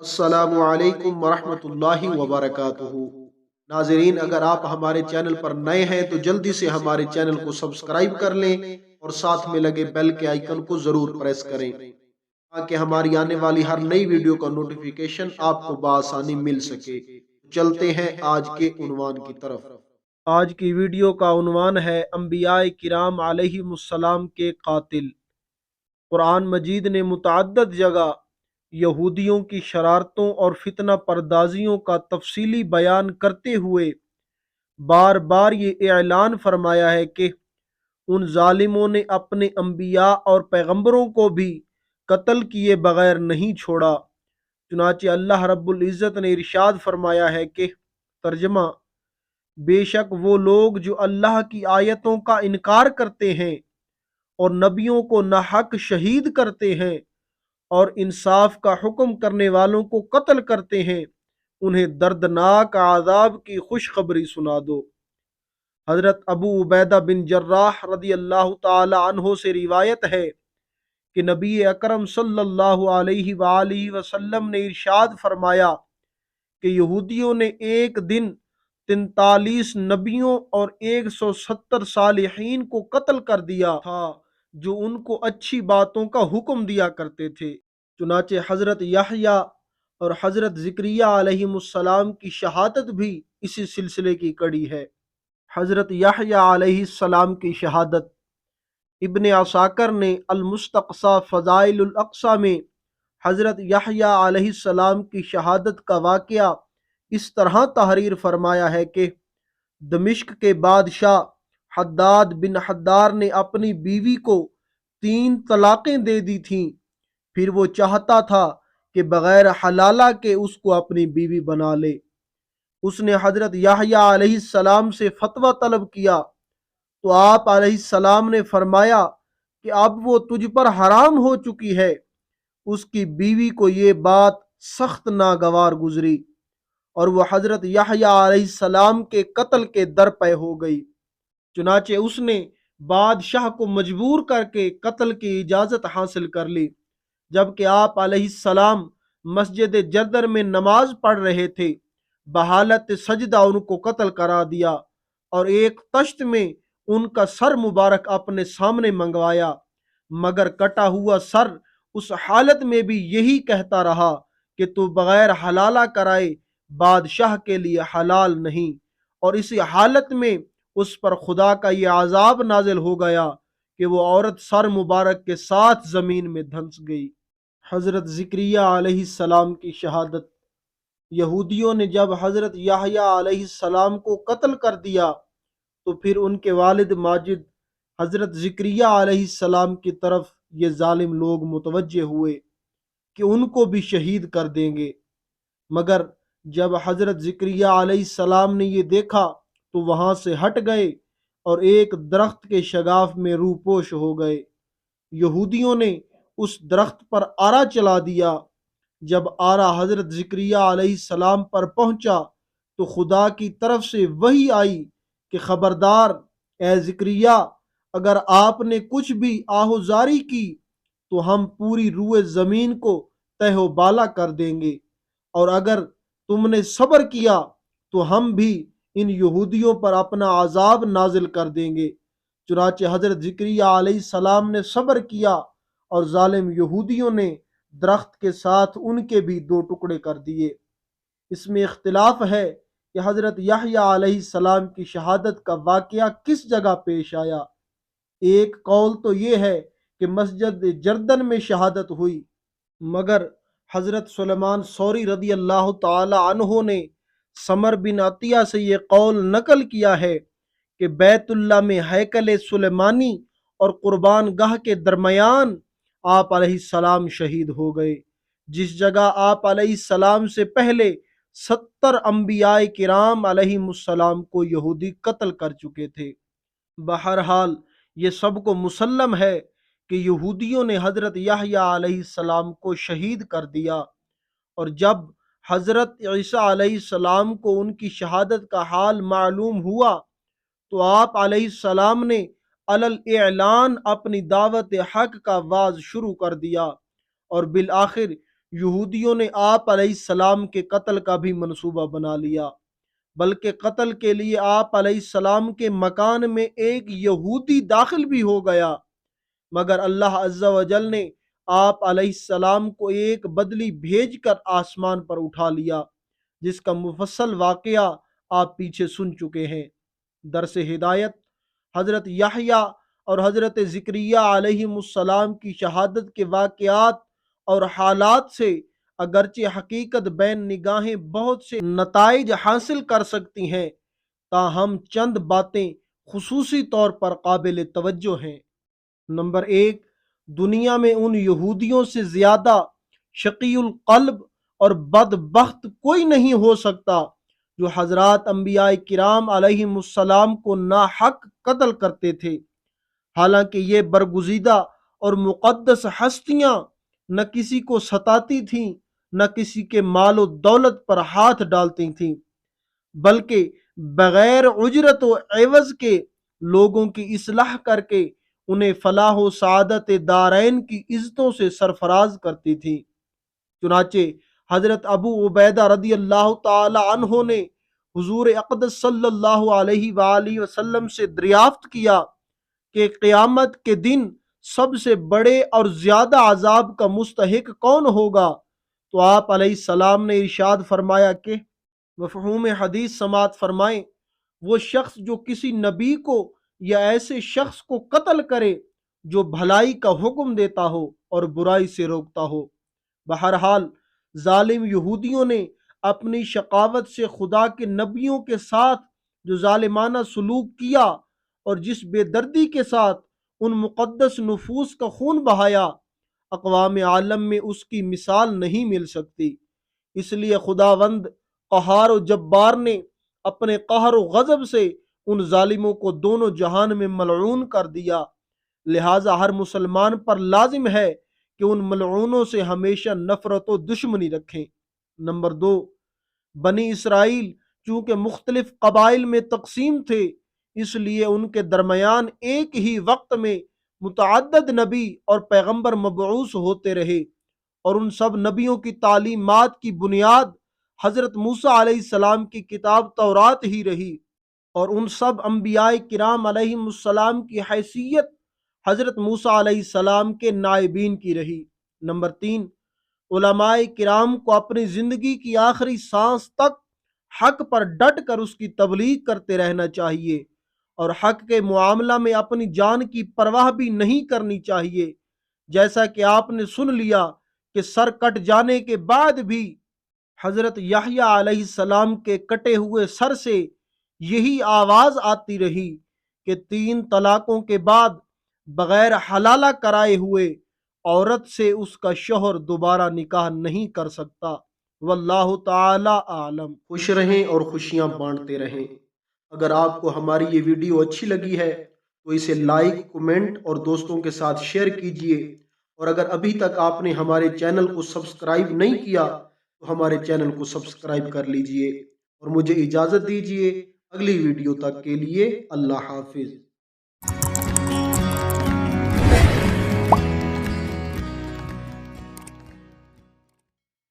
السلام علیکم ورحمۃ اللہ وبرکاتہ۔ ناظرین، اگر آپ ہمارے چینل پر نئے ہیں تو جلدی سے ہمارے چینل کو سبسکرائب کر لیں اور ساتھ میں لگے بیل کے آئیکن کو ضرور پریس کریں تاکہ ہماری آنے والی ہر نئی ویڈیو کا نوٹیفیکیشن آپ کو بآسانی مل سکے۔ چلتے ہیں آج کے عنوان کی طرف۔ آج کی ویڈیو کا عنوان ہے انبیاء کرام علیہم السلام کے قاتل۔ قرآن مجید نے متعدد جگہ یہودیوں کی شرارتوں اور فتنہ پردازیوں کا تفصیلی بیان کرتے ہوئے بار بار یہ اعلان فرمایا ہے کہ ان ظالموں نے اپنے انبیاء اور پیغمبروں کو بھی قتل کیے بغیر نہیں چھوڑا۔ چنانچہ اللہ رب العزت نے ارشاد فرمایا ہے کہ ترجمہ: بے شک وہ لوگ جو اللہ کی آیتوں کا انکار کرتے ہیں اور نبیوں کو ناحق شہید کرتے ہیں اور انصاف کا حکم کرنے والوں کو قتل کرتے ہیں، انہیں دردناک عذاب کی خوشخبری سنا دو۔ حضرت ابو عبیدہ بن جراح رضی اللہ تعالی عنہ سے روایت ہے کہ نبی اکرم صلی اللہ علیہ وآلہ وسلم نے ارشاد فرمایا کہ یہودیوں نے ایک دن 43 نبیوں اور 170 صالحین کو قتل کر دیا تھا جو ان کو اچھی باتوں کا حکم دیا کرتے تھے۔ چنانچہ حضرت یحییٰ اور حضرت زکریا علیہم السلام کی شہادت بھی اسی سلسلے کی کڑی ہے۔ حضرت یحییٰ علیہ السلام کی شہادت ابن عساکر نے المستقصیٰ فضائل الاقصیٰ میں حضرت یحییٰ علیہ السلام کی شہادت کا واقعہ اس طرح تحریر فرمایا ہے کہ دمشق کے بادشاہ حداد بن حدار نے اپنی بیوی کو 3 طلاقیں دے دی تھیں، پھر وہ چاہتا تھا کہ بغیر حلالہ کے اس کو اپنی بیوی بنا لے۔ اس نے حضرت یحییٰ علیہ السلام سے فتویٰ طلب کیا تو آپ علیہ السلام نے فرمایا کہ اب وہ تجھ پر حرام ہو چکی ہے۔ اس کی بیوی کو یہ بات سخت ناگوار گزری اور وہ حضرت یحییٰ علیہ السلام کے قتل کے در پے ہو گئی۔ چنانچہ اس نے بادشاہ کو مجبور کر کے قتل کی اجازت حاصل کر لی۔ جبکہ آپ علیہ السلام مسجد جردر میں نماز پڑھ رہے تھے، بحالت سجدہ ان کو قتل کرا دیا اور ایک طشت میں ان کا سر مبارک اپنے سامنے منگوایا، مگر کٹا ہوا سر اس حالت میں بھی یہی کہتا رہا کہ تو بغیر حلالہ کرائے بادشاہ کے لیے حلال نہیں، اور اسی حالت میں اس پر خدا کا یہ عذاب نازل ہو گیا کہ وہ عورت سر مبارک کے ساتھ زمین میں دھنس گئی۔ حضرت زکریا علیہ السلام کی شہادت: یہودیوں نے جب حضرت یحییٰ علیہ السلام کو قتل کر دیا تو پھر ان کے والد ماجد حضرت زکریا علیہ السلام کی طرف یہ ظالم لوگ متوجہ ہوئے کہ ان کو بھی شہید کر دیں گے، مگر جب حضرت زکریا علیہ السلام نے یہ دیکھا تو وہاں سے ہٹ گئے اور ایک درخت کے شگاف میں روپوش ہو گئے۔ یہودیوں نے اس درخت پر آرا چلا دیا۔ جب آرا حضرت زکریا علیہ السلام پر پہنچا تو خدا کی طرف سے وحی آئی کہ خبردار اے زکریا، اگر آپ نے کچھ بھی آہوزاری کی تو ہم پوری روئے زمین کو تہ و بالا کر دیں گے، اور اگر تم نے صبر کیا تو ہم بھی ان یہودیوں پر اپنا عذاب نازل کر دیں گے۔ چنانچہ حضرت زکریا علیہ السلام نے صبر کیا اور ظالم یہودیوں نے درخت کے ساتھ ان کے بھی 2 ٹکڑے کر دیے۔ اس میں اختلاف ہے کہ حضرت یحییٰ علیہ السلام کی شہادت کا واقعہ کس جگہ پیش آیا۔ ایک قول تو یہ ہے کہ مسجد جردن میں شہادت ہوئی، مگر حضرت سلیمان سوری رضی اللہ تعالی عنہ نے سمر بن عطیہ سے یہ قول نقل کیا ہے کہ بیت اللہ میں ہیکل سلیمانی اور قربان گاہ کے درمیان آپ علیہ السلام شہید ہو گئے، جس جگہ آپ علیہ السلام سے پہلے 70 انبیاء کرام علیہم السلام کو یہودی قتل کر چکے تھے۔ بہرحال یہ سب کو مسلم ہے کہ یہودیوں نے حضرت یحییٰ علیہ السلام کو شہید کر دیا، اور جب حضرت عیسیٰ علیہ السلام کو ان کی شہادت کا حال معلوم ہوا تو آپ علیہ السلام نے علل اعلان اپنی دعوت حق کا واز شروع کر دیا، اور بالآخر یہودیوں نے آپ علیہ السلام کے قتل کا بھی منصوبہ بنا لیا، بلکہ قتل کے لیے آپ علیہ السلام کے مکان میں ایک یہودی داخل بھی ہو گیا، مگر اللہ عز و جل نے آپ علیہ السلام کو ایک بدلی بھیج کر آسمان پر اٹھا لیا، جس کا مفصل واقعہ آپ پیچھے سن چکے ہیں۔ درس ہدایت، حضرت یحییٰ اور حضرت زکریا علیہم السلام کی شہادت کے واقعات اور حالات سے اگرچہ حقیقت بین نگاہیں بہت سے نتائج حاصل کر سکتی ہیں، تاہم چند باتیں خصوصی طور پر قابل توجہ ہیں۔ نمبر ایک، دنیا میں ان یہودیوں سے زیادہ شقی القلب اور بدبخت کوئی نہیں ہو سکتا جو حضرات انبیاء کرام علیہم السلام کو ناحق قتل کرتے تھے، حالانکہ یہ برگزیدہ اور مقدس ہستیاں نہ کسی کو ستاتی تھیں، نہ کسی کے مال و دولت پر ہاتھ ڈالتی تھیں، بلکہ بغیر اجرت و عوض کے لوگوں کی اصلاح کر کے انہیں فلاح و سعادت دارین کی عزتوں سے سرفراز کرتی تھی۔ چنانچہ حضرت ابو عبیدہ رضی اللہ تعالی عنہ نے حضور اقدس صلی اللہ علیہ وآلہ وسلم سے دریافت کیا کہ قیامت کے دن سب سے بڑے اور زیادہ عذاب کا مستحق کون ہوگا؟ تو آپ علیہ السلام نے ارشاد فرمایا کہ مفہوم حدیث سماعت فرمائیں، وہ شخص جو کسی نبی کو یا ایسے شخص کو قتل کرے جو بھلائی کا حکم دیتا ہو اور برائی سے روکتا ہو۔ بہرحال ظالم یہودیوں نے اپنی شقاوت سے خدا کے نبیوں کے ساتھ جو ظالمانہ سلوک کیا اور جس بے دردی کے ساتھ ان مقدس نفوس کا خون بہایا، اقوام عالم میں اس کی مثال نہیں مل سکتی۔ اس لیے خداوند قہار و جبار نے اپنے قہر و غضب سے ان ظالموں کو دونوں جہان میں ملعون کر دیا، لہٰذا ہر مسلمان پر لازم ہے کہ ان ملعونوں سے ہمیشہ نفرت و دشمنی رکھیں۔ نمبر دو، بنی اسرائیل چونکہ مختلف قبائل میں تقسیم تھے، اس لیے ان کے درمیان ایک ہی وقت میں متعدد نبی اور پیغمبر مبعوث ہوتے رہے، اور ان سب نبیوں کی تعلیمات کی بنیاد حضرت موسیٰ علیہ السلام کی کتاب تورات ہی رہی، اور ان سب انبیاء کرام علیہم السلام کی حیثیت حضرت موسیٰ علیہ السلام کے نائبین کی رہی۔ نمبر تین، علماء کرام کو اپنی زندگی کی آخری سانس تک حق پر ڈٹ کر اس کی تبلیغ کرتے رہنا چاہیے، اور حق کے معاملہ میں اپنی جان کی پرواہ بھی نہیں کرنی چاہیے، جیسا کہ آپ نے سن لیا کہ سر کٹ جانے کے بعد بھی حضرت یحییٰ علیہ السلام کے کٹے ہوئے سر سے یہی آواز آتی رہی کہ 3 طلاقوں کے بعد بغیر حلالہ کرائے ہوئے عورت سے اس کا شوہر دوبارہ نکاح نہیں کر سکتا۔ واللہ تعالی اعلم۔ خوش رہیں اور خوشیاں بانٹتے رہیں۔ اگر آپ کو ہماری یہ ویڈیو اچھی لگی ہے تو اسے لائک، کمنٹ اور دوستوں کے ساتھ شیئر کیجئے، اور اگر ابھی تک آپ نے ہمارے چینل کو سبسکرائب نہیں کیا تو ہمارے چینل کو سبسکرائب کر لیجئے، اور مجھے اجازت دیجئے۔ اگلی ویڈیو تک کے لیے اللہ حافظ۔